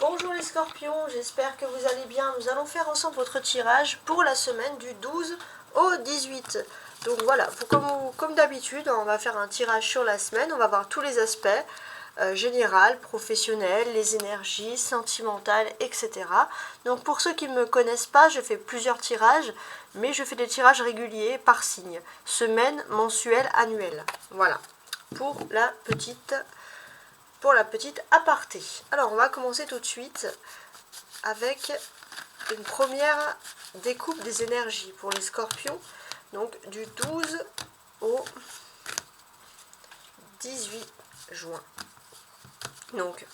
Bonjour les scorpions, j'espère que vous allez bien. Nous allons faire ensemble votre tirage pour la semaine du 12 au 18. Donc voilà, comme d'habitude, on va faire un tirage sur la semaine. On va voir tous les aspects, général, professionnel, les énergies, sentimentales, etc. Donc pour ceux qui ne me connaissent pas, je fais plusieurs tirages, mais je fais des tirages réguliers par signe. Semaine, mensuel, annuel. Voilà, pour la petite aparté. Alors on va commencer tout de suite avec une première découpe des énergies pour les scorpions, donc du 12 au 18 juin. Donc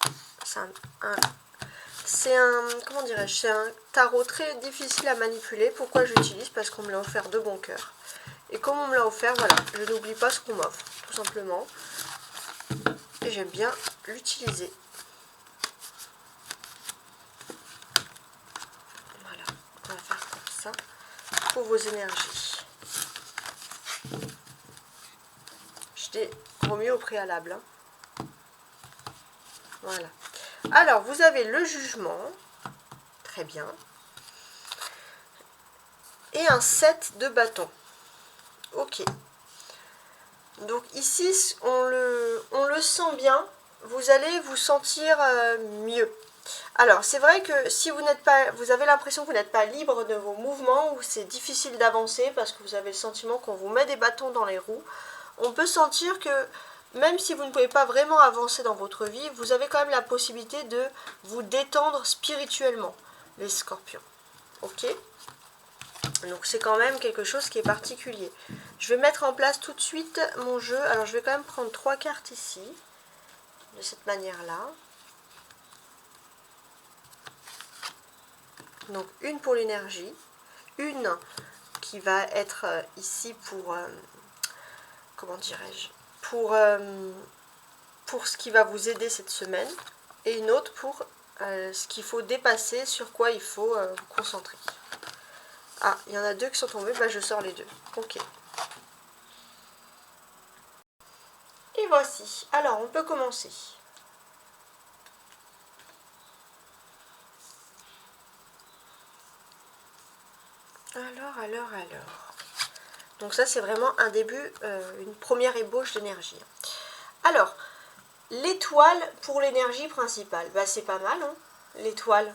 c'est comment dirais-je, c'est un tarot très difficile à manipuler. Pourquoi j'utilise? Parce qu'on me l'a offert de bon cœur. Et comme on me l'a offert, voilà, je n'oublie pas ce qu'on m'offre, tout simplement. Et j'aime bien l'utiliser. Voilà, on va faire comme ça pour vos énergies. Je t'ai remis au préalable. Hein. Voilà. Alors, vous avez le jugement. Très bien. Et un 7 de bâton. Ok. Donc ici, on le sent bien. Vous allez vous sentir mieux. Alors, c'est vrai que si vous avez l'impression que vous n'êtes pas libre de vos mouvements, ou c'est difficile d'avancer parce que vous avez le sentiment qu'on vous met des bâtons dans les roues, on peut sentir que même si vous ne pouvez pas vraiment avancer dans votre vie, vous avez quand même la possibilité de vous détendre spirituellement, les scorpions. Ok ? Donc c'est quand même quelque chose qui est particulier. Je vais mettre en place tout de suite mon jeu. Alors je vais quand même prendre 3 cartes ici, de cette manière-là. Donc une pour l'énergie, une qui va être ici pour, comment dirais-je, pour ce qui va vous aider cette semaine, et une autre pour ce qu'il faut dépasser, sur quoi il faut vous concentrer. Ah, il y en a deux qui sont tombés, bah je sors les deux. Ok. Et voici. Alors, on peut commencer. Alors. Donc ça, c'est vraiment un début, une première ébauche d'énergie. Alors, l'étoile pour l'énergie principale, bah c'est pas mal, hein, l'étoile.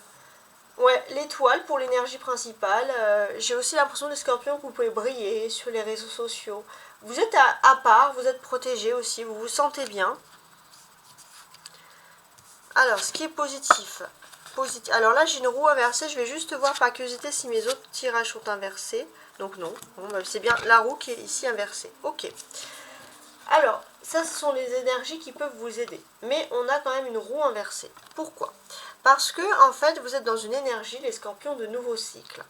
Ouais, l'étoile pour l'énergie principale. J'ai aussi l'impression des scorpions que vous pouvez briller sur les réseaux sociaux. Vous êtes à part, vous êtes protégé aussi, vous vous sentez bien. Alors, ce qui est positif. Alors là, j'ai une roue inversée. Je vais juste voir par curiosité si mes autres tirages sont inversés. Donc non, bon, bah, c'est bien la roue qui est ici inversée. Ok. Alors, ça, ce sont les énergies qui peuvent vous aider. Mais on a quand même une roue inversée. Pourquoi? Parce que, en fait, vous êtes dans une énergie, les scorpions, de nouveau cycle.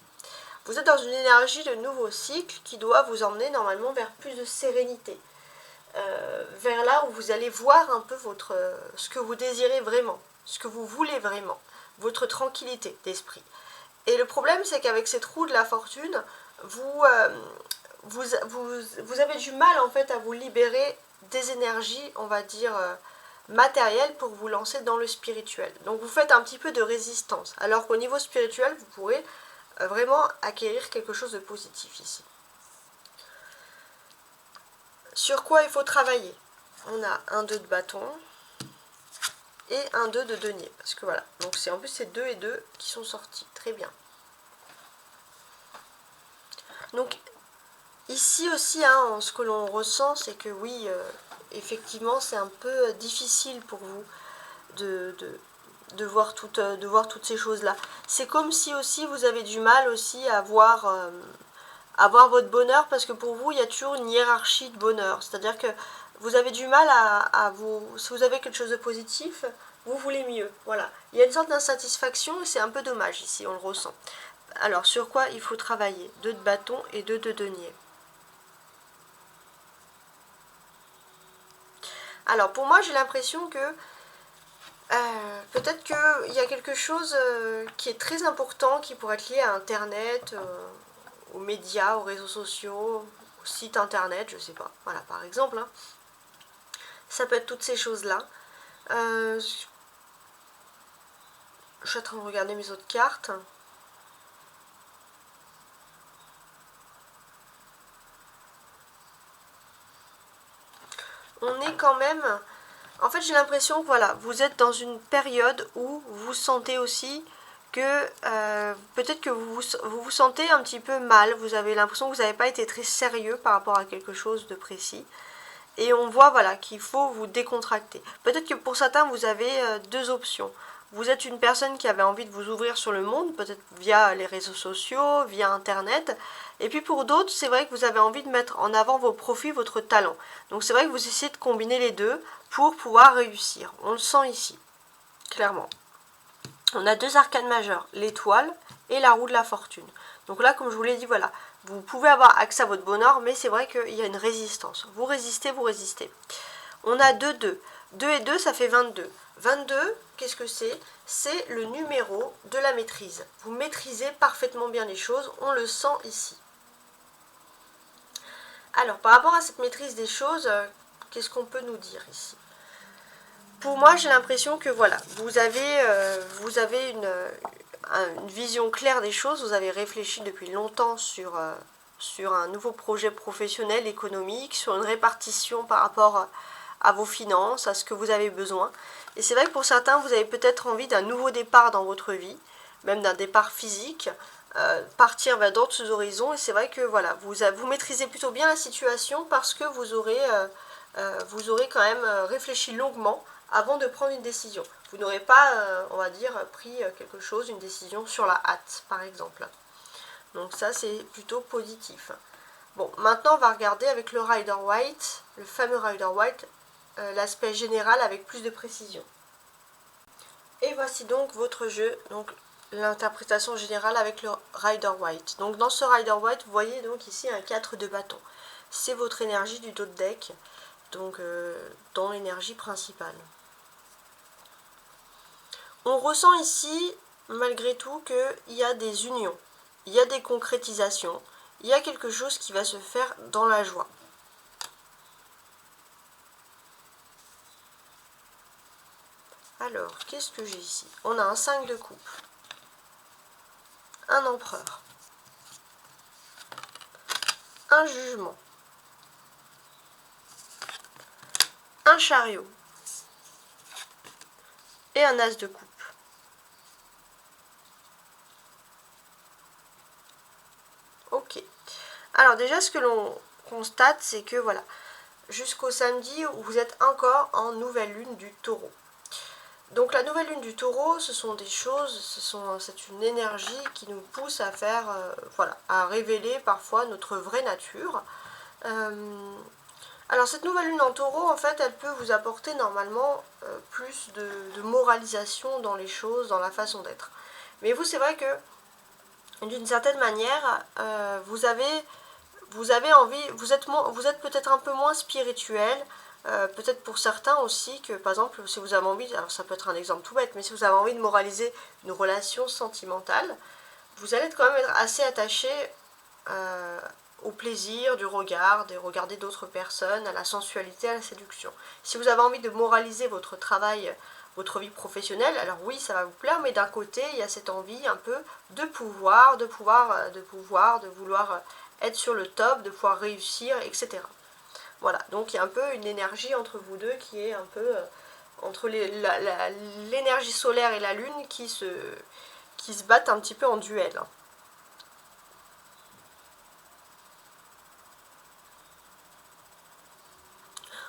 Vous êtes dans une énergie de nouveau cycle qui doit vous emmener normalement vers plus de sérénité. Vers là où vous allez voir un peu ce que vous désirez vraiment, ce que vous voulez vraiment, votre tranquillité d'esprit. Et le problème, c'est qu'avec cette roue de la fortune, vous avez du mal en fait à vous libérer des énergies, on va dire, matérielles pour vous lancer dans le spirituel. Donc vous faites un petit peu de résistance, alors qu'au niveau spirituel, vous pourrez vraiment acquérir quelque chose de positif ici. Sur quoi il faut travailler? On a un 2 de bâton et un 2 de denier. Parce que voilà, donc en plus c'est 2 et 2 qui sont sortis. Très bien. Donc ici aussi, hein, ce que l'on ressent, c'est que oui, effectivement, c'est un peu difficile pour vous de voir toutes ces choses-là. C'est comme si aussi vous avez du mal aussi à voir votre bonheur, parce que pour vous, il y a toujours une hiérarchie de bonheur. C'est-à-dire que vous avez du mal si vous avez quelque chose de positif, vous voulez mieux. Voilà. Il y a une sorte d'insatisfaction et c'est un peu dommage ici, on le ressent. Alors, sur quoi il faut travailler? 2 de bâton et 2 de denier. Alors, pour moi, j'ai l'impression que peut-être qu'il y a quelque chose qui est très important, qui pourrait être lié à Internet, aux médias, aux réseaux sociaux, au site Internet, je sais pas. Voilà, par exemple. Hein. Ça peut être toutes ces choses-là. Je suis en train de regarder mes autres cartes. On est quand même... En fait, j'ai l'impression que voilà, vous êtes dans une période où vous sentez aussi que peut-être que vous sentez un petit peu mal. Vous avez l'impression que vous n'avez pas été très sérieux par rapport à quelque chose de précis. Et on voit voilà, qu'il faut vous décontracter. Peut-être que pour certains, vous avez deux options. Vous êtes une personne qui avait envie de vous ouvrir sur le monde, peut-être via les réseaux sociaux, via Internet. Et puis pour d'autres, c'est vrai que vous avez envie de mettre en avant vos profits, votre talent. Donc c'est vrai que vous essayez de combiner les deux pour pouvoir réussir. On le sent ici, clairement. On a deux arcanes majeures, l'étoile et la roue de la fortune. Donc là, comme je vous l'ai dit, voilà, vous pouvez avoir accès à votre bonheur, mais c'est vrai qu'il y a une résistance. Vous résistez, vous résistez. On a 2, 2. 2 et 2, ça fait 22. 22, qu'est-ce que c'est? C'est le numéro de la maîtrise. Vous maîtrisez parfaitement bien les choses, on le sent ici. Alors, par rapport à cette maîtrise des choses, qu'est-ce qu'on peut nous dire ici? Pour moi, j'ai l'impression que voilà, vous avez une vision claire des choses, vous avez réfléchi depuis longtemps sur un nouveau projet professionnel, économique, sur une répartition par rapport à vos finances, à ce que vous avez besoin. Et c'est vrai que pour certains, vous avez peut-être envie d'un nouveau départ dans votre vie, même d'un départ physique, partir vers d'autres horizons. Et c'est vrai que voilà, vous maîtrisez plutôt bien la situation parce que vous aurez quand même réfléchi longuement avant de prendre une décision. Vous n'aurez pas, on va dire, pris quelque chose, une décision sur la hâte, par exemple. Donc ça, c'est plutôt positif. Bon, maintenant, on va regarder avec le Rider White, le fameux Rider White, l'aspect général avec plus de précision. Et voici donc votre jeu, donc l'interprétation générale avec le Rider White. Donc dans ce Rider White, vous voyez donc ici un 4 de bâton. C'est votre énergie du dos de deck, donc dans l'énergie principale. On ressent ici, malgré tout, qu'il y a des unions, il y a des concrétisations, il y a quelque chose qui va se faire dans la joie. Alors, qu'est-ce que j'ai ici? On a un 5 de coupe, un empereur, un jugement, un chariot et un as de coupe. Ok. Alors déjà, ce que l'on constate, c'est que voilà, jusqu'au samedi, vous êtes encore en nouvelle lune du taureau. Donc la nouvelle lune du taureau, ce sont des choses, c'est une énergie qui nous pousse à faire, voilà, à révéler parfois notre vraie nature. Alors cette nouvelle lune en taureau, en fait, elle peut vous apporter normalement plus de moralisation dans les choses, dans la façon d'être. Mais vous, c'est vrai que d'une certaine manière, vous avez envie, vous êtes peut-être un peu moins spirituel. Peut-être pour certains aussi que, par exemple, si vous avez envie, alors ça peut être un exemple tout bête, mais si vous avez envie de moraliser une relation sentimentale, vous allez quand même être assez attaché au plaisir du regard, de regarder d'autres personnes, à la sensualité, à la séduction. Si vous avez envie de moraliser votre travail, votre vie professionnelle, alors oui, ça va vous plaire, mais d'un côté, il y a cette envie un peu de pouvoir, de vouloir être sur le top, de pouvoir réussir, etc. Voilà, donc il y a un peu une énergie entre vous deux qui est un peu entre l'énergie solaire et la lune qui se battent un petit peu en duel.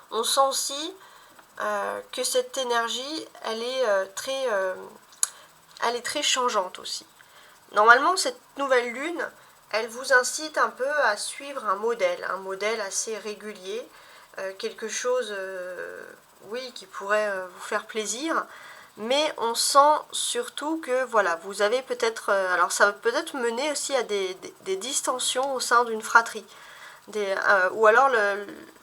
On sent aussi que cette énergie, elle est très changeante aussi. Normalement, cette nouvelle lune, elle vous incite un peu à suivre un modèle assez régulier, quelque chose, oui, qui pourrait vous faire plaisir, mais on sent surtout que, voilà, vous avez peut-être, alors ça va peut-être mener aussi à des distensions au sein d'une fratrie, ou alors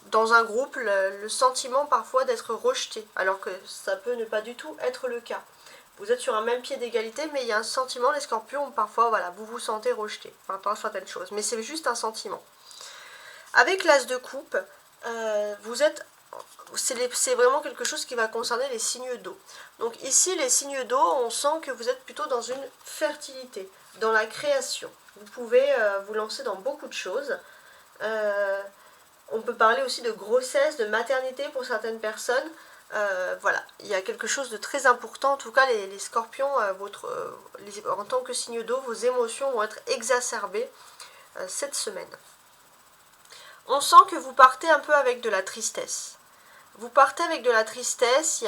dans un groupe, le sentiment parfois d'être rejeté, alors que ça peut ne pas du tout être le cas. Vous êtes sur un même pied d'égalité, mais il y a un sentiment, les scorpions, parfois, voilà, vous vous sentez rejeté, enfin, dans certaines choses, mais c'est juste un sentiment. Avec l'as de coupe, vous êtes c'est vraiment quelque chose qui va concerner les signes d'eau. Donc ici, les signes d'eau, on sent que vous êtes plutôt dans une fertilité, dans la création. Vous pouvez vous lancer dans beaucoup de choses. On peut parler aussi de grossesse, de maternité pour certaines personnes. Voilà, il y a quelque chose de très important. En tout cas, les scorpions, en tant que signe d'eau, vos émotions vont être exacerbées cette semaine. On sent que vous partez un peu avec de la tristesse. Vous partez avec de la tristesse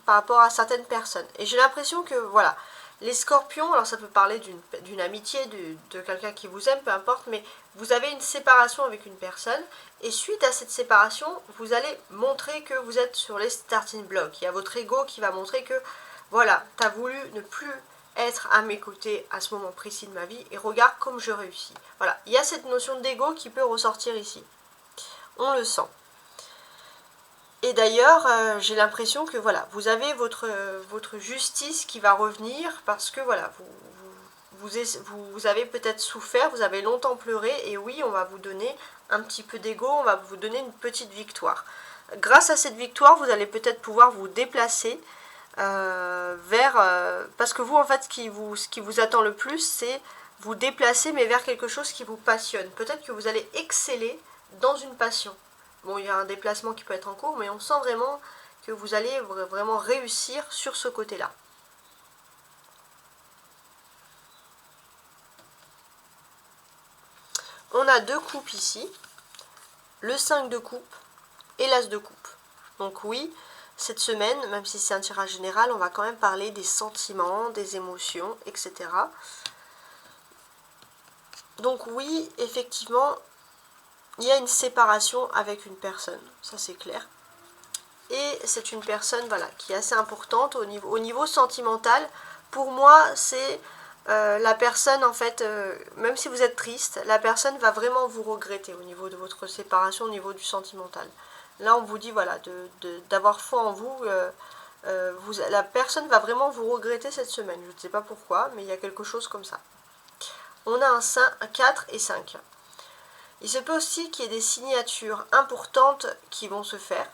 par rapport à certaines personnes. Et j'ai l'impression que, voilà, les scorpions, alors ça peut parler d'une amitié, de quelqu'un qui vous aime, peu importe, mais vous avez une séparation avec une personne, et suite à cette séparation, vous allez montrer que vous êtes sur les starting blocks. Il y a votre ego qui va montrer que, voilà, tu as voulu ne plus être à mes côtés à ce moment précis de ma vie, et regarde comme je réussis. Voilà, il y a cette notion d'ego qui peut ressortir ici. On le sent. Et d'ailleurs, j'ai l'impression que voilà, vous avez votre justice qui va revenir parce que voilà, vous avez peut-être souffert, vous avez longtemps pleuré et oui, on va vous donner un petit peu d'ego, on va vous donner une petite victoire. Grâce à cette victoire, vous allez peut-être pouvoir vous déplacer parce que vous, en fait, ce qui vous attend le plus, c'est vous déplacer mais vers quelque chose qui vous passionne. Peut-être que vous allez exceller dans une passion. Bon, il y a un déplacement qui peut être en cours, mais on sent vraiment que vous allez vraiment réussir sur ce côté-là. On a 2 coupes ici, le 5 de coupe et l'as de coupe. Donc oui, cette semaine, même si c'est un tirage général, on va quand même parler des sentiments, des émotions, etc. Donc oui, effectivement, il y a une séparation avec une personne, ça c'est clair. Et c'est une personne voilà, qui est assez importante au niveau sentimental. Pour moi, c'est la personne, en fait, même si vous êtes triste, la personne va vraiment vous regretter au niveau de votre séparation, au niveau du sentimental. Là, on vous dit voilà, d'avoir foi en vous. La personne va vraiment vous regretter cette semaine. Je ne sais pas pourquoi, mais il y a quelque chose comme ça. On a un 4 et 5. Il se peut aussi qu'il y ait des signatures importantes qui vont se faire.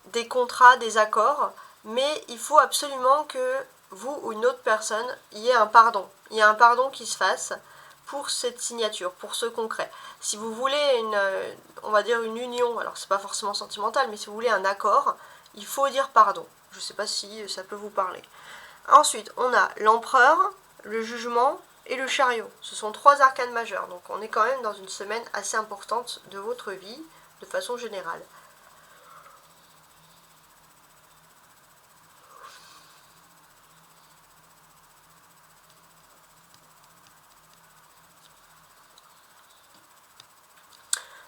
Des contrats, des accords, mais il faut absolument que vous ou une autre personne, il y ait un pardon. Il y a un pardon qui se fasse pour cette signature, pour ce concret. Si vous voulez on va dire une union, alors c'est pas forcément sentimental, mais si vous voulez un accord, il faut dire pardon. Je ne sais pas si ça peut vous parler. Ensuite, on a l'empereur, le jugement et le chariot. Ce sont 3 arcanes majeures, donc on est quand même dans une semaine assez importante de votre vie, de façon générale.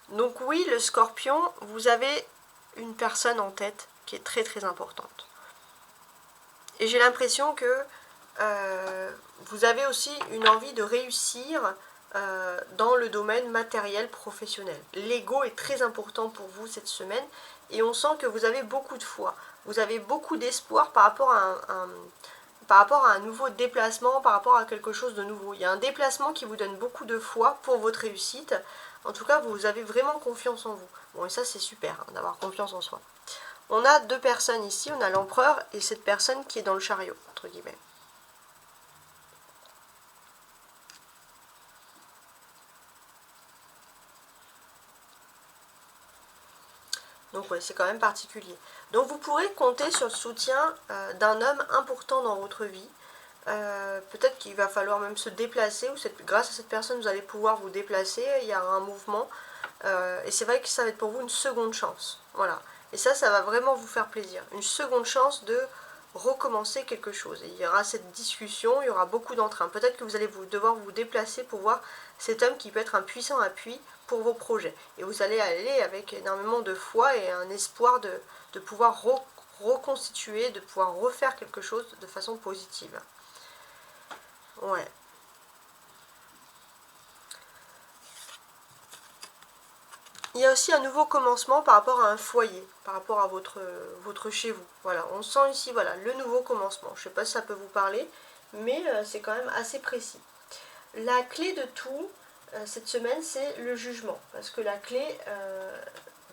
Donc oui, le scorpion, vous avez une personne en tête qui est très très importante. Et j'ai l'impression que vous avez aussi une envie de réussir dans le domaine matériel professionnel. L'ego est très important pour vous cette semaine et on sent que vous avez beaucoup de foi. Vous avez beaucoup d'espoir par rapport à un nouveau déplacement, par rapport à quelque chose de nouveau. Il y a un déplacement qui vous donne beaucoup de foi pour votre réussite. En tout cas, vous avez vraiment confiance en vous. Bon, et ça, c'est super, hein, d'avoir confiance en soi. On a 2 personnes ici, on a l'empereur et cette personne qui est dans le chariot, entre guillemets. Donc ouais, c'est quand même particulier. Donc vous pourrez compter sur le soutien d'un homme important dans votre vie. Peut-être qu'il va falloir même se déplacer, ou grâce à cette personne, vous allez pouvoir vous déplacer, il y a un mouvement. Et c'est vrai que ça va être pour vous une seconde chance. Voilà. Et ça va vraiment vous faire plaisir. Une seconde chance de recommencer quelque chose. Et il y aura cette discussion, il y aura beaucoup d'entrain. Peut-être que vous allez devoir vous déplacer pour voir cet homme qui peut être un puissant appui pour vos projets. Et vous allez aller avec énormément de foi et un espoir de pouvoir reconstituer, de pouvoir refaire quelque chose de façon positive. Ouais. Il y a aussi un nouveau commencement par rapport à un foyer, par rapport à votre chez vous. Voilà, on sent ici voilà, le nouveau commencement. Je ne sais pas si ça peut vous parler, mais c'est quand même assez précis. La clé de tout, cette semaine, c'est le jugement. Parce que la clé,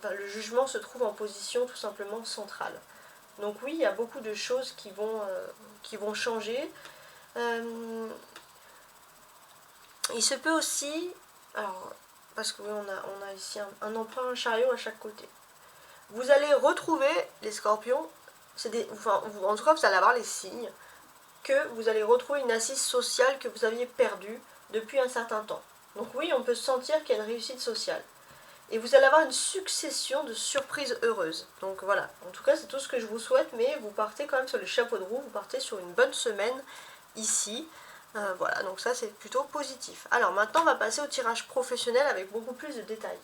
le jugement se trouve en position tout simplement centrale. Donc oui, il y a beaucoup de choses qui vont changer. Il se peut aussi, alors, parce que oui, on a ici un emprunt, un chariot à chaque côté. Vous allez retrouver les scorpions, en tout cas vous allez avoir les signes que vous allez retrouver une assise sociale que vous aviez perdue depuis un certain temps. Donc oui, on peut sentir qu'il y a une réussite sociale. Et vous allez avoir une succession de surprises heureuses. Donc voilà, en tout cas c'est tout ce que je vous souhaite, mais vous partez quand même sur le chapeau de roue, vous partez sur une bonne semaine ici. Voilà, donc ça c'est plutôt positif. Alors maintenant on va passer au tirage professionnel avec beaucoup plus de détails.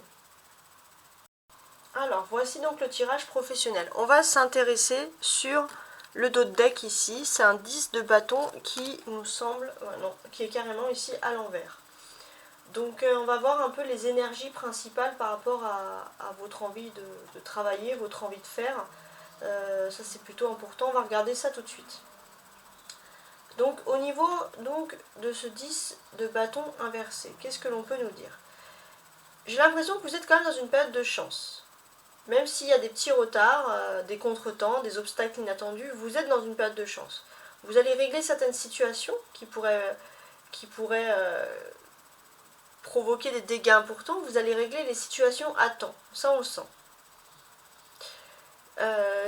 Alors voici donc le tirage professionnel. On va s'intéresser sur le dos de deck ici. C'est un 10 de bâton qui nous semble, qui est carrément ici à l'envers. Donc on va voir un peu les énergies principales par rapport à votre envie de travailler, votre envie de faire. Ça c'est plutôt important, on va regarder ça tout de suite. Donc au niveau de ce 10 de bâton inversé, qu'est-ce que l'on peut nous dire? J'ai l'impression que vous êtes quand même dans une période de chance. Même s'il y a des petits retards, des contretemps, des obstacles inattendus, vous êtes dans une période de chance. Vous allez régler certaines situations qui pourraient provoquer des dégâts importants. Vous allez régler les situations à temps. Ça, on le sent.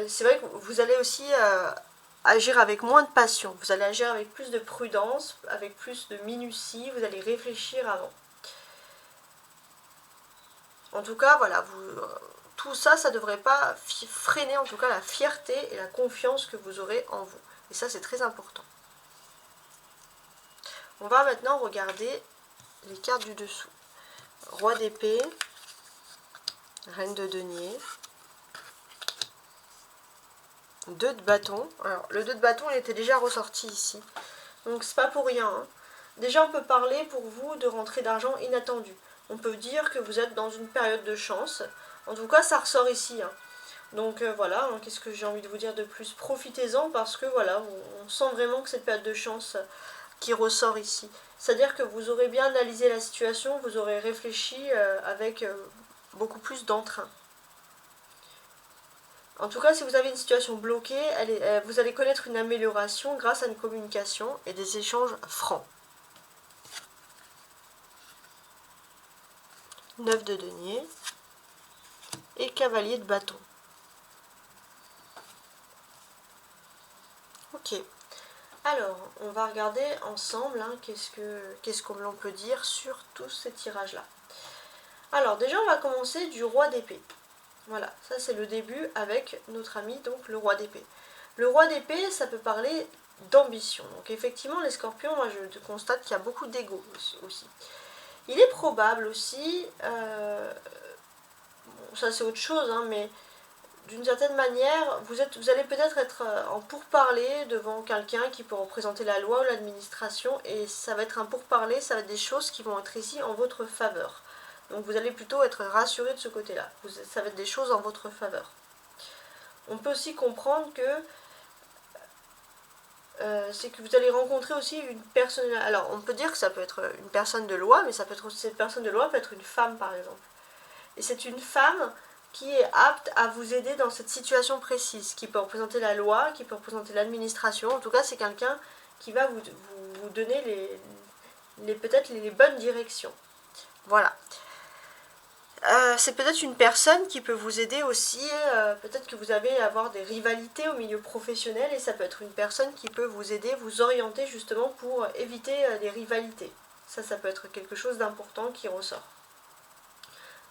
C'est vrai que vous allez aussi agir avec moins de passion. Vous allez agir avec plus de prudence, avec plus de minutie. Vous allez réfléchir avant. En tout cas, voilà, tout ça, ça ne devrait pas freiner en tout cas la fierté et la confiance que vous aurez en vous. Et ça, c'est très important. On va maintenant regarder les cartes du dessous. Roi d'épée, reine de denier, 2 de bâton. Alors, le 2 de bâton, il était déjà ressorti ici. Donc, c'est pas pour rien. Hein. Déjà, on peut parler pour vous de rentrée d'argent inattendue. On peut dire que vous êtes dans une période de chance. En tout cas, ça ressort ici. Hein. Donc voilà, hein, qu'est-ce que j'ai envie de vous dire de plus? Profitez-en parce que voilà, on sent vraiment que cette période de chance qui ressort ici. C'est-à-dire que vous aurez bien analysé la situation, vous aurez réfléchi avec beaucoup plus d'entrain. En tout cas, si vous avez une situation bloquée, vous allez connaître une amélioration grâce à une communication et des échanges francs. 9 de denier et cavalier de bâton. Ok. Alors, on va regarder ensemble hein, qu'est-ce qu'on peut dire sur tous ces tirages-là. Alors, déjà, on va commencer du roi d'épée. Voilà, ça c'est le début avec notre ami, donc le roi d'épée. Le roi d'épée, ça peut parler d'ambition. Donc effectivement, les scorpions, moi je constate qu'il y a beaucoup d'ego aussi. Il est probable aussi, bon, ça c'est autre chose, hein, mais d'une certaine manière, vous allez peut-être être en pourparler devant quelqu'un qui peut représenter la loi ou l'administration, et ça va être un pourparler, ça va être des choses qui vont être ici en votre faveur. Donc vous allez plutôt être rassuré de ce côté-là. Ça va être des choses en votre faveur. On peut aussi comprendre que c'est que vous allez rencontrer aussi une personne. Alors on peut dire que ça peut être une personne de loi, mais ça peut être aussi, cette personne de loi peut être une femme par exemple. Et c'est une femme qui est apte à vous aider dans cette situation précise, qui peut représenter la loi, qui peut représenter l'administration. En tout cas, c'est quelqu'un qui va vous donner peut-être les bonnes directions. Voilà. C'est peut-être une personne qui peut vous aider aussi, peut-être que vous allez avoir des rivalités au milieu professionnel et ça peut être une personne qui peut vous aider, vous orienter justement pour éviter des rivalités. Ça peut être quelque chose d'important qui ressort.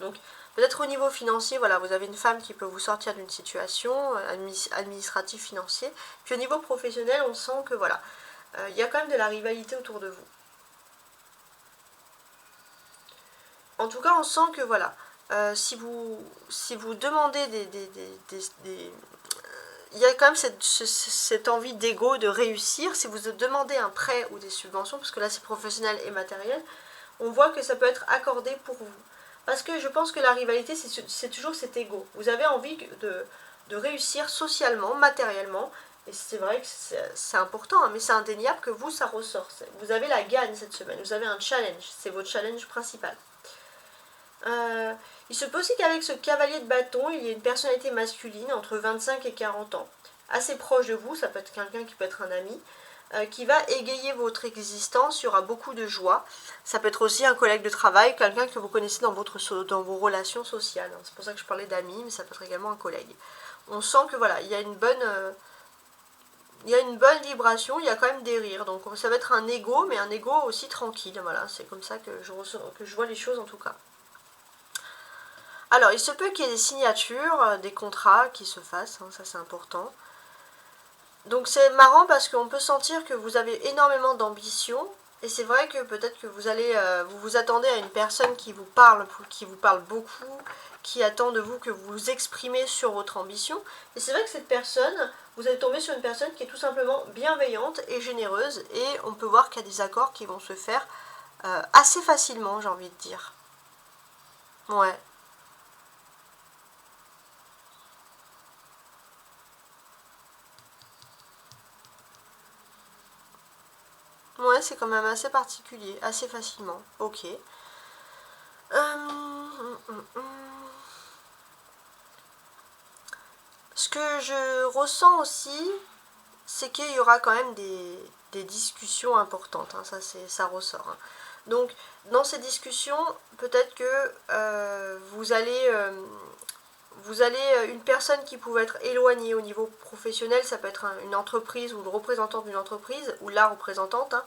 Donc peut-être au niveau financier, voilà, vous avez une femme qui peut vous sortir d'une situation administrative, financier. Puis au niveau professionnel, on sent que voilà, il y a quand même de la rivalité autour de vous. En tout cas, on sent que voilà, si vous demandez il y a quand même cette envie d'ego, de réussir. Si vous demandez un prêt ou des subventions, parce que là c'est professionnel et matériel, on voit que ça peut être accordé pour vous. Parce que je pense que la rivalité, c'est toujours cet ego. Vous avez envie de réussir socialement, matériellement, Et c'est vrai que c'est important, hein, mais c'est indéniable que vous, ça ressort. Vous avez la gagne cette semaine, vous avez un challenge, c'est votre challenge principal. Il se peut aussi qu'avec ce cavalier de bâton, il y ait une personnalité masculine entre 25 et 40 ans, assez proche de vous, ça peut être quelqu'un qui peut être un ami, qui va égayer votre existence, il y aura beaucoup de joie. Ça peut être aussi un collègue de travail, quelqu'un que vous connaissez dans vos relations sociales. C'est pour ça que je parlais d'amis, mais ça peut être également un collègue. On sent que voilà, il y a une bonne vibration, il y a quand même des rires. Donc ça va être un ego, mais un ego aussi tranquille. Voilà, c'est comme ça que je vois les choses en tout cas. Alors, il se peut qu'il y ait des signatures, des contrats qui se fassent, hein, ça c'est important. Donc c'est marrant parce qu'on peut sentir que vous avez énormément d'ambition. Et c'est vrai que peut-être que vous vous attendez à une personne qui vous parle beaucoup, qui attend de vous que vous vous exprimez sur votre ambition. Et c'est vrai que cette personne, vous allez tomber sur une personne qui est tout simplement bienveillante et généreuse. Et on peut voir qu'il y a des accords qui vont se faire assez facilement, j'ai envie de dire. Ouais. Ouais, c'est quand même assez particulier, assez facilement. Ok. Ce que je ressens aussi, c'est qu'il y aura quand même des discussions importantes. Hein, ça ressort. Hein. Donc, dans ces discussions, peut-être que vous allez une personne qui pouvait être éloignée au niveau professionnel, ça peut être une entreprise ou le représentant d'une entreprise, ou la représentante, hein,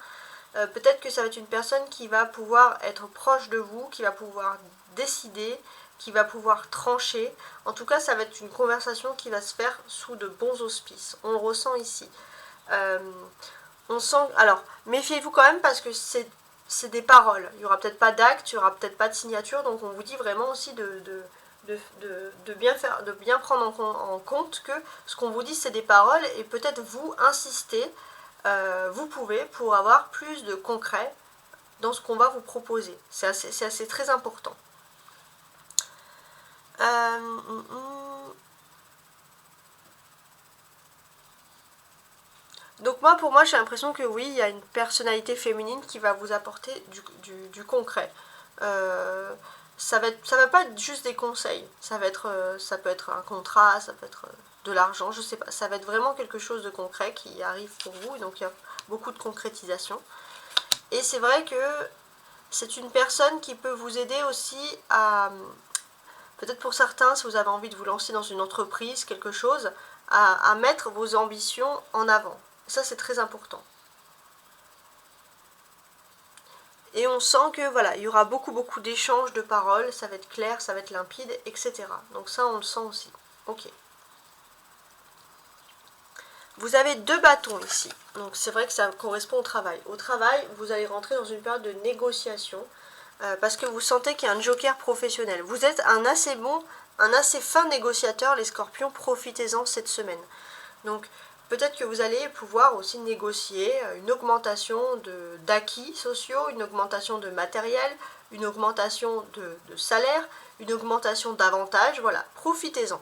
peut-être que ça va être une personne qui va pouvoir être proche de vous, qui va pouvoir décider, qui va pouvoir trancher. En tout cas, ça va être une conversation qui va se faire sous de bons auspices. On le ressent ici. On sent. Alors, méfiez-vous quand même parce que c'est des paroles. Il n'y aura peut-être pas d'acte, il n'y aura peut-être pas de signature. Donc, on vous dit vraiment aussi de bien prendre en compte que ce qu'on vous dit, c'est des paroles et peut-être vous insister. Vous pouvez pour avoir plus de concret dans ce qu'on va vous proposer. C'est assez très important. Donc pour moi, j'ai l'impression que oui, il y a une personnalité féminine qui va vous apporter du concret. Ça va pas être juste des conseils. Ça peut être un contrat, ça peut être de l'argent, je sais pas. Ça va être vraiment quelque chose de concret qui arrive pour vous. Donc il y a beaucoup de concrétisation. Et c'est vrai que c'est une personne qui peut vous aider aussi à, peut-être pour certains, si vous avez envie de vous lancer dans une entreprise, quelque chose, à mettre vos ambitions en avant. Ça, c'est très important. Et on sent que voilà, il y aura beaucoup d'échanges de paroles, ça va être clair, ça va être limpide, etc. Donc ça, on le sent aussi. Ok. Vous avez 2 bâtons ici. Donc c'est vrai que ça correspond au travail. Au travail, vous allez rentrer dans une période de négociation parce que vous sentez qu'il y a un joker professionnel. Vous êtes un assez fin négociateur, les scorpions, profitez-en cette semaine. Donc peut-être que vous allez pouvoir aussi négocier une augmentation d'acquis sociaux, une augmentation de matériel, une augmentation de salaire, une augmentation d'avantages. Voilà, profitez-en.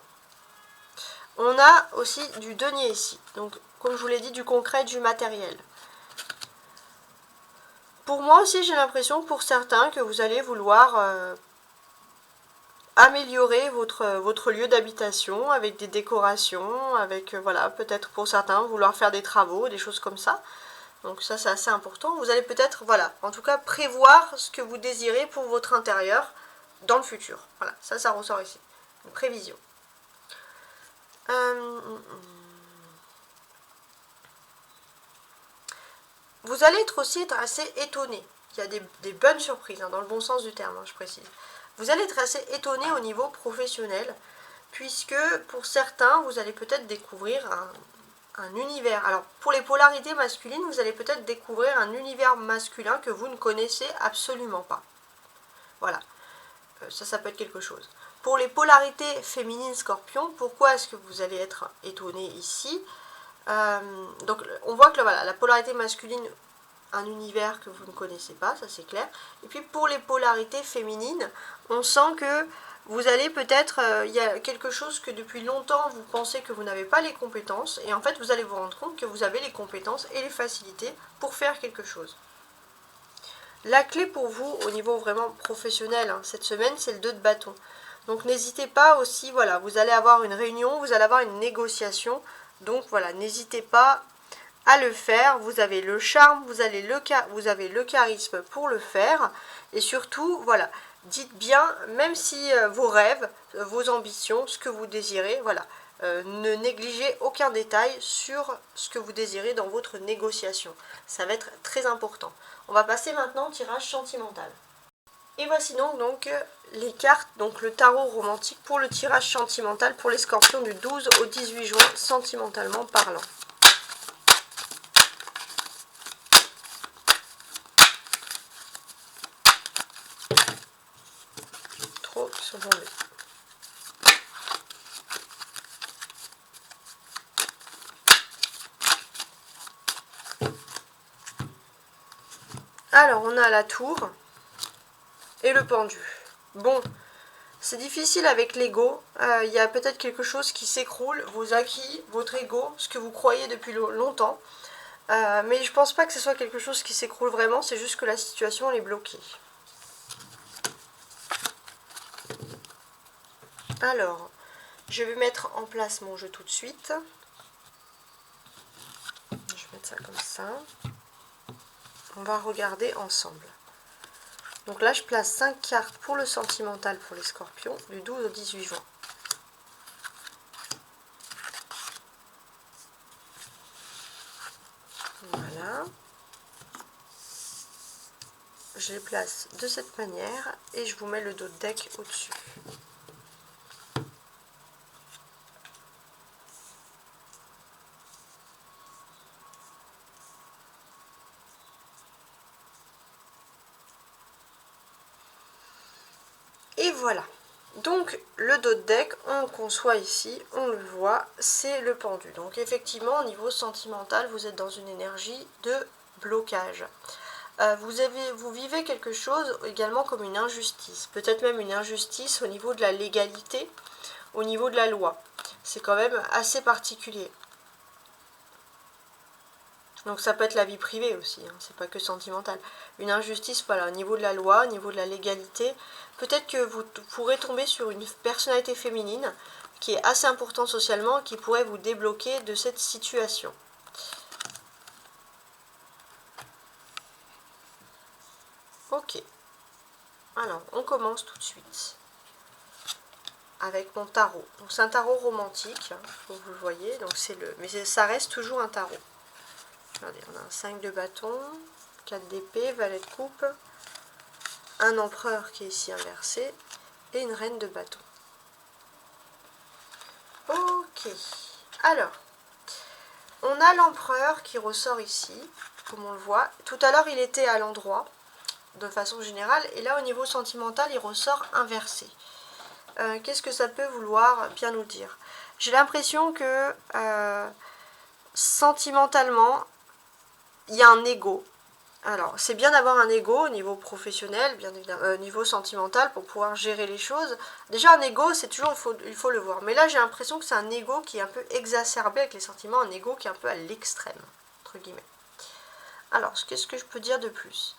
On a aussi du denier ici. Donc, comme je vous l'ai dit, du concret, du matériel. Pour moi aussi, j'ai l'impression, pour certains, que vous allez vouloir améliorer votre lieu d'habitation avec des décorations, avec, voilà, peut-être pour certains, vouloir faire des travaux, des choses comme ça. Donc ça, c'est assez important. Vous allez peut-être, voilà, en tout cas, prévoir ce que vous désirez pour votre intérieur dans le futur. Voilà, ça ressort ici. Une prévision. Vous allez aussi être assez étonné. Il y a des bonnes surprises, hein, dans le bon sens du terme, hein, je précise. Vous allez être assez étonné au niveau professionnel, puisque pour certains, vous allez peut-être découvrir un univers. Alors, pour les polarités masculines, vous allez peut-être découvrir un univers masculin que vous ne connaissez absolument pas. Voilà. Ça peut être quelque chose. Pour les polarités féminines scorpions, pourquoi est-ce que vous allez être étonné ici ? Donc on voit que voilà, la polarité masculine, un univers que vous ne connaissez pas, ça c'est clair. Et puis pour les polarités féminines, on sent que vous allez peut-être, il y a quelque chose que depuis longtemps vous pensez que vous n'avez pas les compétences, et en fait vous allez vous rendre compte que vous avez les compétences et les facilités pour faire quelque chose. La clé pour vous au niveau vraiment professionnel cette semaine, c'est le 2 de bâton. Donc n'hésitez pas aussi, voilà, vous allez avoir une réunion, vous allez avoir une négociation, donc voilà, n'hésitez pas à le faire. Vous avez le charme, vous avez le charisme pour le faire, et surtout, voilà, dites bien, même si vos rêves, vos ambitions, ce que vous désirez, voilà, ne négligez aucun détail sur ce que vous désirez dans votre négociation. Ça va être très important. On va passer maintenant au tirage sentimental. Et voici donc les cartes, donc le tarot romantique pour le tirage sentimental pour les scorpions du 12 au 18 juin, sentimentalement parlant. Trop qui sont tombés. Alors, on a la tour et le pendu. Bon, c'est difficile avec l'ego. Il y a peut-être quelque chose qui s'écroule, vos acquis, votre ego, ce que vous croyez depuis longtemps. Mais je pense pas que ce soit quelque chose qui s'écroule vraiment, c'est juste que la situation elle est bloquée. Alors, je vais mettre en place mon jeu tout de suite. Je vais mettre ça comme ça. On va regarder ensemble. Donc là, je place 5 cartes pour le sentimental pour les scorpions, du 12 au 18 juin. Voilà. Je les place de cette manière et je vous mets le dos de deck au-dessus. Et voilà. Donc le dos de deck, on le conçoit ici, on le voit, c'est le pendu. Donc effectivement, au niveau sentimental, vous êtes dans une énergie de blocage. Vous vivez quelque chose également comme une injustice, peut-être même une injustice au niveau de la légalité, au niveau de la loi. C'est quand même assez particulier. Donc ça peut être la vie privée aussi, c'est pas que sentimental. Une injustice, voilà, au niveau de la loi, au niveau de la légalité. Peut-être que vous pourrez tomber sur une personnalité féminine qui est assez importante socialement, qui pourrait vous débloquer de cette situation. Ok. Alors, on commence tout de suite avec mon tarot. Donc c'est un tarot romantique, vous le voyez, donc mais ça reste toujours un tarot. Regardez, on a un 5 de bâton, 4 d'épée, valet de coupe, un empereur qui est ici inversé, et une reine de bâton. Ok, alors, on a l'empereur qui ressort ici, comme on le voit. Tout à l'heure, il était à l'endroit, de façon générale, et là, au niveau sentimental, il ressort inversé. Qu'est-ce que ça peut vouloir bien nous dire? J'ai l'impression que, sentimentalement, il y a un ego. Alors, c'est bien d'avoir un ego au niveau professionnel, bien évidemment, niveau sentimental, pour pouvoir gérer les choses. Déjà, un ego, c'est toujours, il faut le voir. Mais là, j'ai l'impression que c'est un ego qui est un peu exacerbé avec les sentiments, un ego qui est un peu à l'extrême, entre guillemets. Alors, qu'est-ce que je peux dire de plus?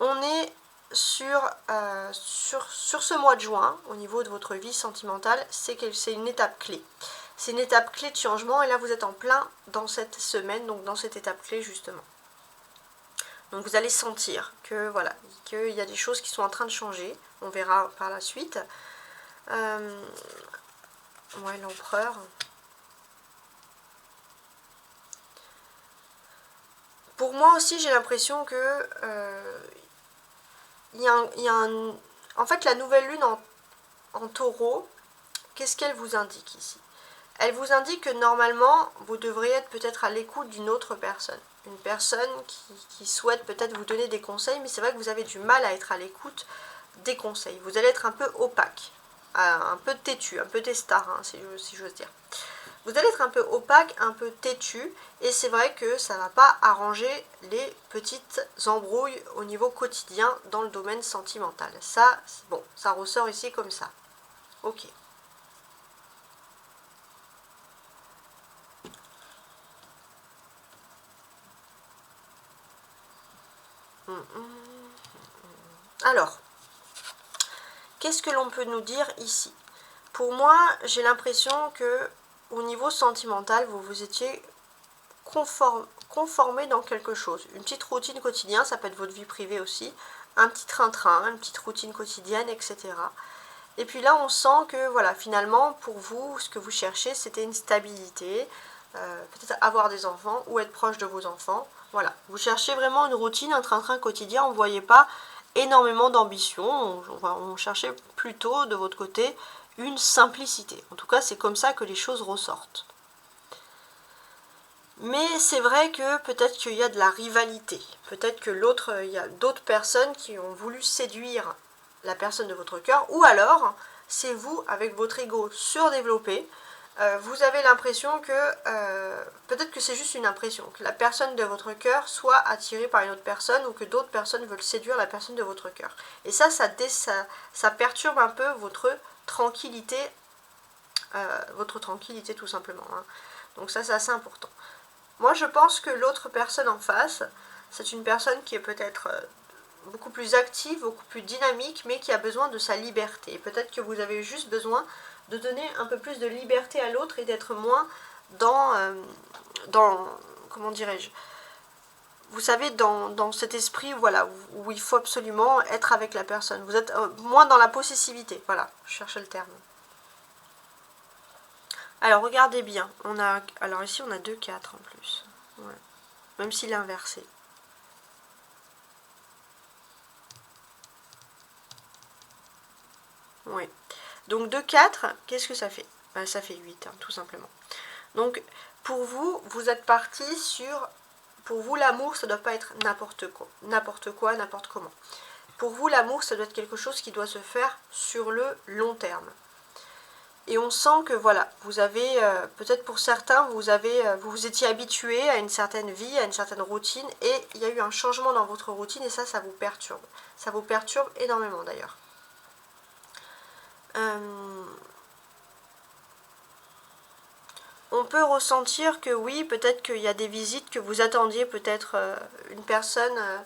On est sur ce mois de juin, au niveau de votre vie sentimentale, c'est une étape clé. C'est une étape clé de changement, et là, vous êtes en plein dans cette semaine, donc dans cette étape clé, justement. Donc vous allez sentir que voilà, qu'il y a des choses qui sont en train de changer. On verra par la suite. Ouais, l'empereur. Pour moi aussi, j'ai l'impression que en fait, la nouvelle lune en taureau, qu'est-ce qu'elle vous indique ici? Elle vous indique que normalement, vous devriez être peut-être à l'écoute d'une autre personne. Une personne qui souhaite peut-être vous donner des conseils, mais c'est vrai que vous avez du mal à être à l'écoute des conseils. Vous allez être un peu opaque, un peu têtu, un peu testard, si j'ose dire. Vous allez être un peu opaque, un peu têtu, et c'est vrai que ça ne va pas arranger les petites embrouilles au niveau quotidien dans le domaine sentimental. Ça, bon, ça ressort ici comme ça. Ok. Alors, qu'est-ce que l'on peut nous dire ici? Pour moi, j'ai l'impression que au niveau sentimental, vous vous étiez conformé dans quelque chose. Une petite routine quotidienne, ça peut être votre vie privée aussi, un petit train-train, une petite routine quotidienne, etc. Et puis là, on sent que voilà, finalement, pour vous, ce que vous cherchez, c'était une stabilité, peut-être avoir des enfants ou être proche de vos enfants. Voilà, vous cherchez vraiment une routine, un train-train quotidien, on ne voyait pas énormément d'ambition, on cherchait plutôt de votre côté une simplicité. En tout cas, c'est comme ça que les choses ressortent. Mais c'est vrai que peut-être qu'il y a de la rivalité, peut-être que l'autre, il y a d'autres personnes qui ont voulu séduire la personne de votre cœur, ou alors c'est vous avec votre ego surdéveloppé, vous avez l'impression que, peut-être que c'est juste une impression, que la personne de votre cœur soit attirée par une autre personne ou que d'autres personnes veulent séduire la personne de votre cœur. Et ça perturbe un peu votre tranquillité tout simplement. Hein. Donc ça, c'est assez important. Moi, je pense que l'autre personne en face, c'est une personne qui est peut-être beaucoup plus active, beaucoup plus dynamique, mais qui a besoin de sa liberté. Peut-être que vous avez juste besoin de donner un peu plus de liberté à l'autre et d'être moins dans comment dirais-je, vous savez, dans cet esprit voilà, où il faut absolument être avec la personne. Vous êtes moins dans la possessivité. Voilà, je cherchais le terme. Alors, regardez bien. Alors ici, on a 2 4 en plus. Ouais. Même s'il est inversé. Oui. Donc 2 4, qu'est-ce que ça fait? Ben, ça fait 8, hein, tout simplement. Donc, pour vous, vous êtes parti sur... Pour vous, l'amour, ça ne doit pas être n'importe quoi, n'importe comment. Pour vous, l'amour, ça doit être quelque chose qui doit se faire sur le long terme. Et on sent que voilà, vous avez, peut-être pour certains, vous vous étiez habitué à une certaine vie, à une certaine routine, et il y a eu un changement dans votre routine, et ça vous perturbe. Ça vous perturbe énormément d'ailleurs. On peut ressentir que oui, peut-être qu'il y a des visites que vous attendiez, peut-être une personne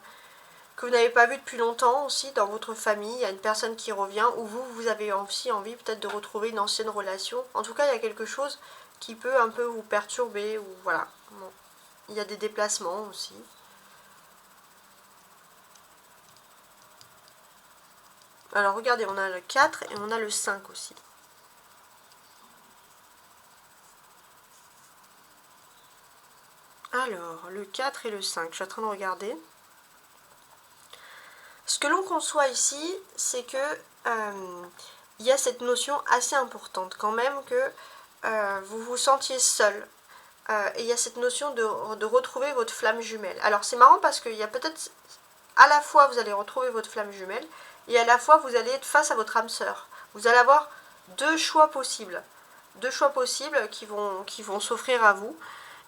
que vous n'avez pas vue depuis longtemps aussi dans votre famille, il y a une personne qui revient, ou vous avez aussi envie peut-être de retrouver une ancienne relation. En tout cas, il y a quelque chose qui peut un peu vous perturber, ou voilà. Bon. Il y a des déplacements aussi. Alors regardez, on a le 4 et on a le 5 aussi. Alors, le 4 et le 5, je suis en train de regarder. Ce que l'on conçoit ici, c'est que il y a cette notion assez importante quand même que vous vous sentiez seul. Et il y a cette notion de retrouver votre flamme jumelle. Alors c'est marrant parce qu'il y a peut-être à la fois vous allez retrouver votre flamme jumelle et à la fois vous allez être face à votre âme sœur. Vous allez avoir deux choix possibles. Deux choix possibles qui vont s'offrir à vous.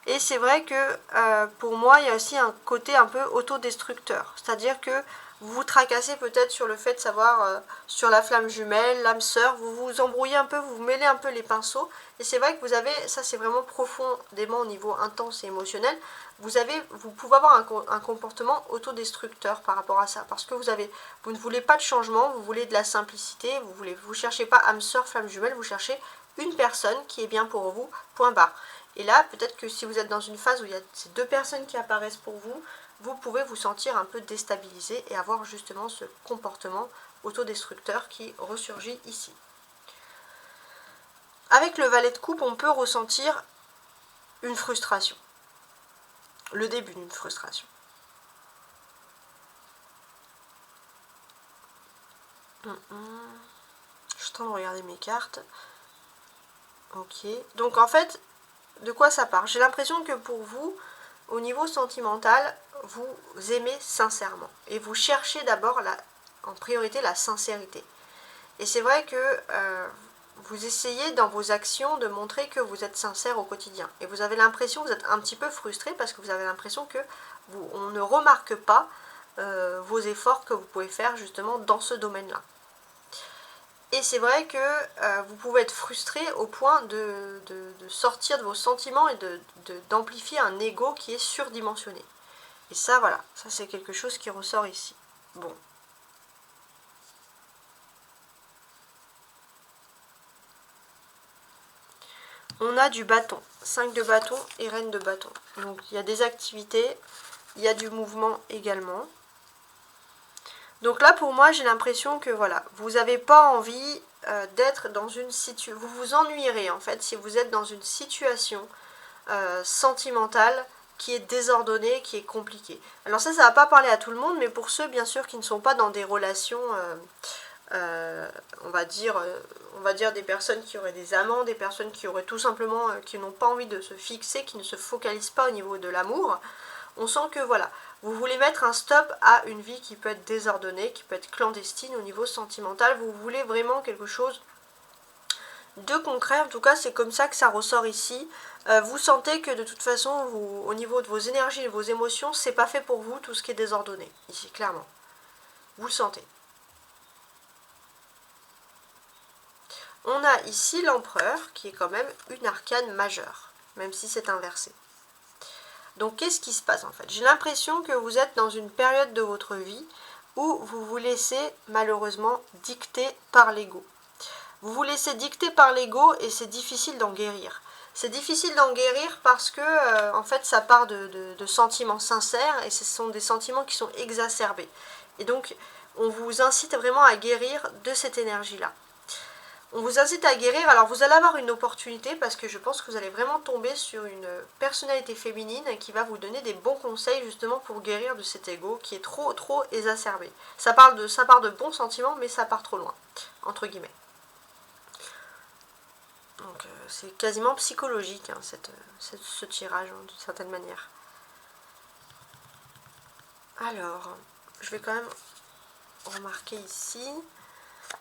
Et c'est vrai que pour moi, il y a aussi un côté un peu autodestructeur. C'est-à-dire que vous vous tracassez peut-être sur le fait de savoir, sur la flamme jumelle, l'âme sœur, vous vous embrouillez un peu, vous vous mêlez un peu les pinceaux. Et c'est vrai que vous avez, ça c'est vraiment profondément au niveau intense et émotionnel, vous pouvez avoir un comportement autodestructeur par rapport à ça. Parce que vous ne voulez pas de changement, vous voulez de la simplicité, vous cherchez pas âme sœur, flamme jumelle, vous cherchez une personne qui est bien pour vous, point barre. Et là, peut-être que si vous êtes dans une phase où il y a ces deux personnes qui apparaissent pour vous, vous pouvez vous sentir un peu déstabilisé et avoir justement ce comportement autodestructeur qui ressurgit ici. Avec le valet de coupe, on peut ressentir une frustration. Le début d'une frustration. Je suis en train de regarder mes cartes. Ok. Donc en fait, de quoi ça part? J'ai l'impression que pour vous, au niveau sentimental, vous aimez sincèrement. Et vous cherchez d'abord en priorité la sincérité. Et c'est vrai que vous essayez dans vos actions de montrer que vous êtes sincère au quotidien. Et vous avez l'impression, vous êtes un petit peu frustré parce que vous avez l'impression que on ne remarque pas vos efforts que vous pouvez faire justement dans ce domaine-là. Et c'est vrai que vous pouvez être frustré au point de sortir de vos sentiments et d'amplifier un ego qui est surdimensionné. Et ça, voilà, ça c'est quelque chose qui ressort ici. Bon. On a du bâton, 5 de bâton et reine de bâton. Donc il y a des activités, il y a du mouvement également. Donc là pour moi j'ai l'impression que voilà, vous n'avez pas envie d'être dans une situation, vous vous ennuierez en fait si vous êtes dans une situation sentimentale qui est désordonnée, qui est compliquée. Alors ça va pas parler à tout le monde, mais pour ceux bien sûr qui ne sont pas dans des relations on va dire des personnes qui auraient des amants, des personnes qui auraient tout simplement, qui n'ont pas envie de se fixer, qui ne se focalisent pas au niveau de l'amour, on sent que voilà, vous voulez mettre un stop à une vie qui peut être désordonnée, qui peut être clandestine au niveau sentimental, vous voulez vraiment quelque chose de concret, en tout cas c'est comme ça que ça ressort ici. Vous sentez que de toute façon, vous, au niveau de vos énergies et de vos émotions, c'est pas fait pour vous tout ce qui est désordonné, ici clairement. Vous le sentez. On a ici l'empereur, qui est quand même une arcane majeure, même si c'est inversé. Donc qu'est-ce qui se passe en fait? J'ai l'impression que vous êtes dans une période de votre vie où vous vous laissez malheureusement dicter par l'ego. Vous vous laissez dicter par l'ego et c'est difficile d'en guérir. C'est difficile d'en guérir parce que en fait ça part de sentiments sincères et ce sont des sentiments qui sont exacerbés. Et donc on vous incite vraiment à guérir de cette énergie-là. On vous incite à guérir, alors vous allez avoir une opportunité parce que je pense que vous allez vraiment tomber sur une personnalité féminine qui va vous donner des bons conseils justement pour guérir de cet ego qui est trop exacerbé. Ça part de bons sentiments mais ça part trop loin, entre guillemets. Donc c'est quasiment psychologique hein, ce tirage hein, d'une certaine manière. Alors, je vais quand même remarquer ici,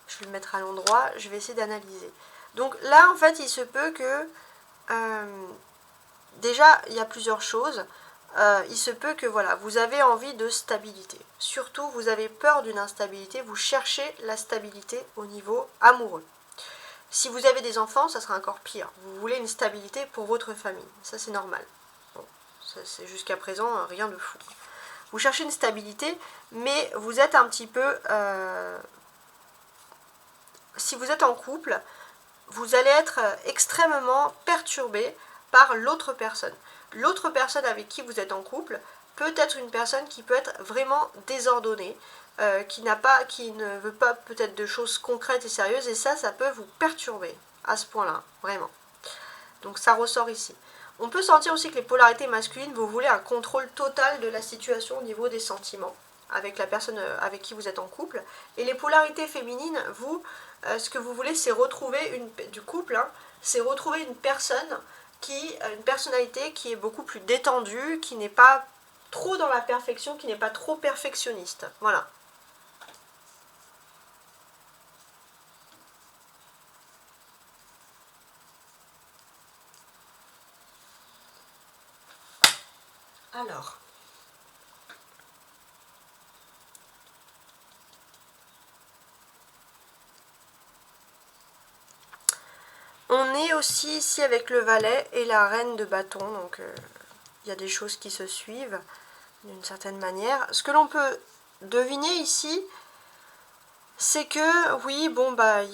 je vais le mettre à l'endroit, je vais essayer d'analyser. Donc là en fait il se peut que déjà il y a plusieurs choses. Il se peut que voilà, vous avez envie de stabilité. Surtout vous avez peur d'une instabilité, vous cherchez la stabilité au niveau amoureux. Si vous avez des enfants, ça sera encore pire. Vous voulez une stabilité pour votre famille. Ça, c'est normal. Bon, c'est jusqu'à présent rien de fou. Vous cherchez une stabilité, mais vous êtes un petit peu... si vous êtes en couple, vous allez être extrêmement perturbé par l'autre personne. L'autre personne avec qui vous êtes en couple peut être une personne qui peut être vraiment désordonnée, qui ne veut pas peut-être de choses concrètes et sérieuses, et ça peut vous perturber à ce point-là, vraiment. Donc ça ressort ici. On peut sentir aussi que les polarités masculines, vous voulez un contrôle total de la situation au niveau des sentiments avec la personne avec qui vous êtes en couple. Et les polarités féminines, vous, ce que vous voulez, c'est retrouver du couple, hein, c'est retrouver une personne une personnalité qui est beaucoup plus détendue, qui n'est pas trop dans la perfection, qui n'est pas trop perfectionniste. Voilà. Alors. On est aussi ici avec le valet et la reine de bâton, donc il y a des choses qui se suivent d'une certaine manière. Ce que l'on peut deviner ici, c'est que, oui, bon, bah,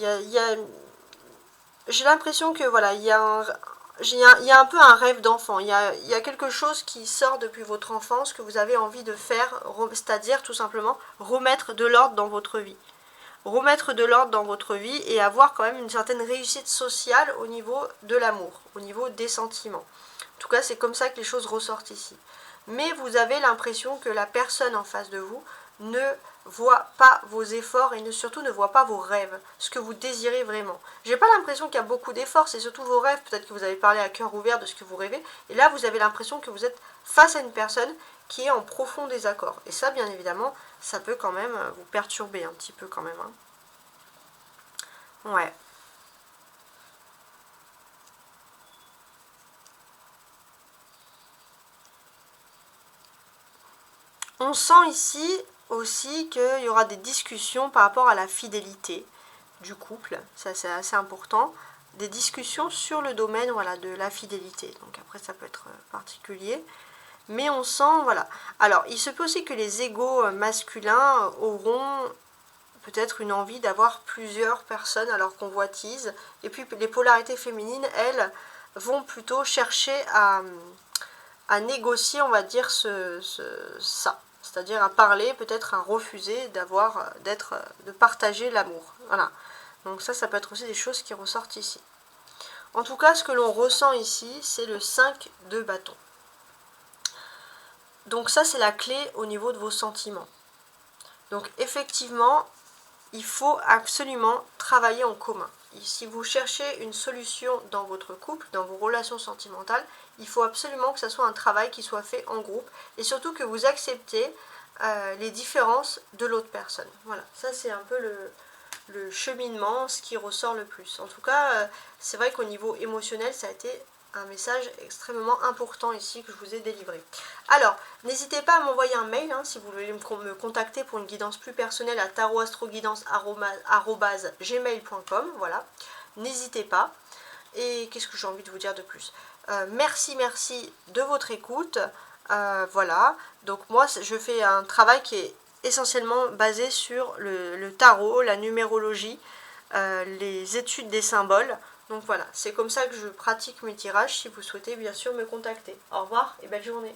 j'ai l'impression que, voilà, il y a un peu un rêve d'enfant, il y a quelque chose qui sort depuis votre enfance que vous avez envie de faire, c'est-à-dire tout simplement remettre de l'ordre dans votre vie. Remettre de l'ordre dans votre vie et avoir quand même une certaine réussite sociale au niveau de l'amour, au niveau des sentiments. En tout cas, c'est comme ça que les choses ressortent ici. Mais vous avez l'impression que la personne en face de vous ne voit pas vos efforts et surtout ne voit pas vos rêves, ce que vous désirez vraiment. J'ai pas l'impression qu'il y a beaucoup d'efforts, c'est surtout vos rêves. Peut-être que vous avez parlé à cœur ouvert de ce que vous rêvez, et là vous avez l'impression que vous êtes face à une personne qui est en profond désaccord. Et ça, bien évidemment, ça peut quand même vous perturber un petit peu quand même. Hein. Ouais. On sent ici aussi qu'il y aura des discussions par rapport à la fidélité. du couple, ça c'est assez important, des discussions sur le domaine voilà, de la fidélité. Donc après ça peut être particulier, mais on sent, voilà. Alors il se peut aussi que les égos masculins auront peut-être une envie d'avoir plusieurs personnes à leur convoitise, et puis les polarités féminines, elles, vont plutôt chercher à négocier, on va dire, ça. C'est-à-dire à parler, peut-être à refuser de partager l'amour. Voilà. Donc ça peut être aussi des choses qui ressortent ici. En tout cas, ce que l'on ressent ici, c'est le 5 de bâton. Donc ça, c'est la clé au niveau de vos sentiments. Donc effectivement, il faut absolument travailler en commun. Si vous cherchez une solution dans votre couple, dans vos relations sentimentales, il faut absolument que ce soit un travail qui soit fait en groupe et surtout que vous acceptez les différences de l'autre personne. Voilà, ça c'est un peu le cheminement, ce qui ressort le plus. En tout cas, c'est vrai qu'au niveau émotionnel, ça a été un message extrêmement important ici que je vous ai délivré. Alors, n'hésitez pas à m'envoyer un mail si vous voulez me contacter pour une guidance plus personnelle à tarotastroguidance@gmail.com. Voilà, n'hésitez pas. Et qu'est-ce que j'ai envie de vous dire de plus? Merci de votre écoute. Voilà, donc moi je fais un travail qui est essentiellement basé sur le tarot, la numérologie, les études des symboles. Donc voilà, c'est comme ça que je pratique mes tirages si vous souhaitez bien sûr me contacter. Au revoir et belle journée.